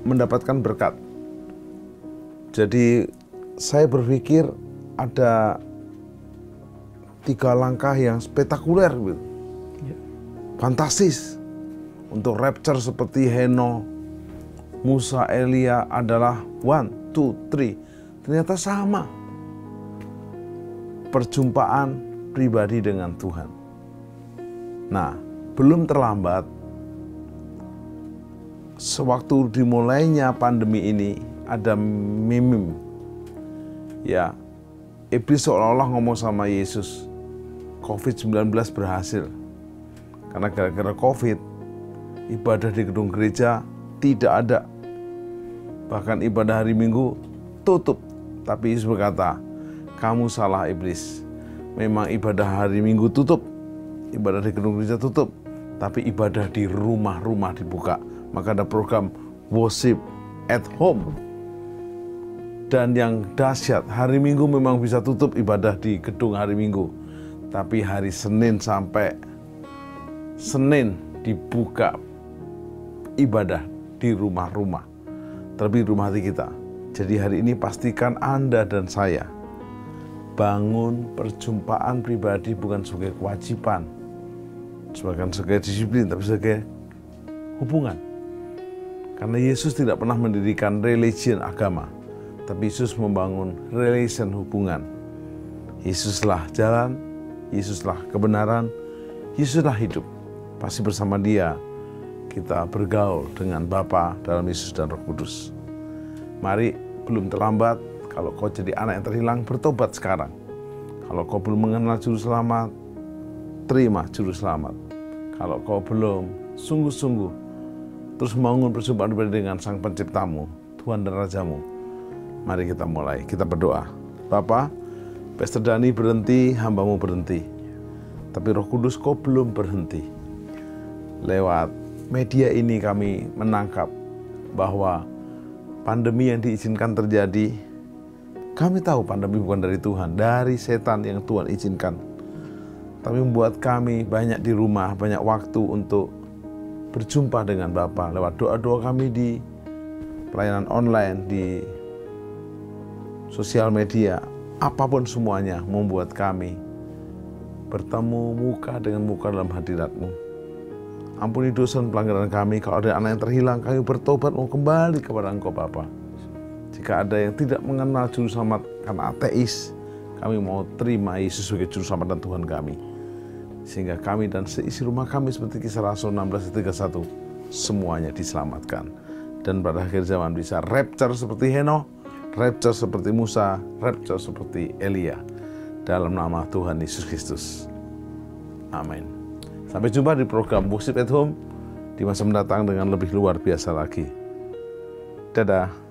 mendapatkan berkat. Jadi saya berpikir ada 3 langkah yang spektakuler gitu. Fantastis untuk rapture seperti Henokh, Musa, Elia adalah 1, 2, 3. Ternyata sama. Perjumpaan pribadi dengan Tuhan. Nah, belum terlambat. Sewaktu dimulainya pandemi ini ada meme. Ya, iblis seolah-olah ngomong sama Yesus, COVID-19 berhasil. Karena gara-gara COVID, ibadah di gedung gereja tidak ada. Bahkan ibadah hari Minggu tutup. Tapi Yesus berkata, kamu salah iblis. Memang ibadah hari Minggu tutup, ibadah di gedung gereja tutup, tapi ibadah di rumah-rumah dibuka. Maka ada program worship at home. Dan yang dahsyat, hari Minggu memang bisa tutup ibadah di gedung hari Minggu. Tapi hari Senin sampai Senin dibuka ibadah di rumah-rumah, terlebih rumah hati kita. Jadi hari ini pastikan Anda dan saya bangun perjumpaan pribadi bukan sebagai kewajiban, bukan sebagai disiplin, tapi sebagai hubungan. Karena Yesus tidak pernah mendirikan religion agama, tapi Yesus membangun relation hubungan. Yesuslah jalan, Yesuslah kebenaran, Yesuslah hidup. Pasti bersama Dia kita bergaul dengan Bapa dalam Yesus dan Roh Kudus. Mari, belum terlambat. Kalau kau jadi anak yang terhilang, bertobat sekarang. Kalau kau belum mengenal Juru Selamat, terima Juru Selamat. Kalau kau belum sungguh-sungguh terus membangun perjumpaan pribadi dengan Sang Penciptamu, Tuhan dan Rajamu, mari kita mulai. Kita berdoa. Bapa, Pastor Dani berhenti, hamba-Mu berhenti. Tapi Roh Kudus kau belum berhenti. Lewat media ini kami menangkap bahwa pandemi yang diizinkan terjadi, kami tahu pandemi bukan dari Tuhan, dari setan yang Tuhan izinkan. Tapi membuat kami banyak di rumah, banyak waktu untuk berjumpa dengan Bapa lewat doa-doa kami di pelayanan online, di sosial media, apapun semuanya membuat kami bertemu muka dengan muka dalam hadirat-Mu. Ampuni dosa dan pelanggaran kami. Kalau ada anak yang terhilang, kami bertobat mau kembali kepada Engkau Bapa. Jika ada yang tidak mengenal Juru Selamat karena ateis, kami mau terima Yesus sebagai Juru Selamat dan Tuhan kami. Sehingga kami dan seisi rumah kami seperti Kisah Rasul 16:31 semuanya diselamatkan. Dan pada akhir zaman bisa rapture seperti Henokh, rapture seperti Musa, rapture seperti Elia. Dalam nama Tuhan Yesus Kristus. Amin. Sampai jumpa di program Worship at Home di masa mendatang dengan lebih luar biasa lagi. Dadah.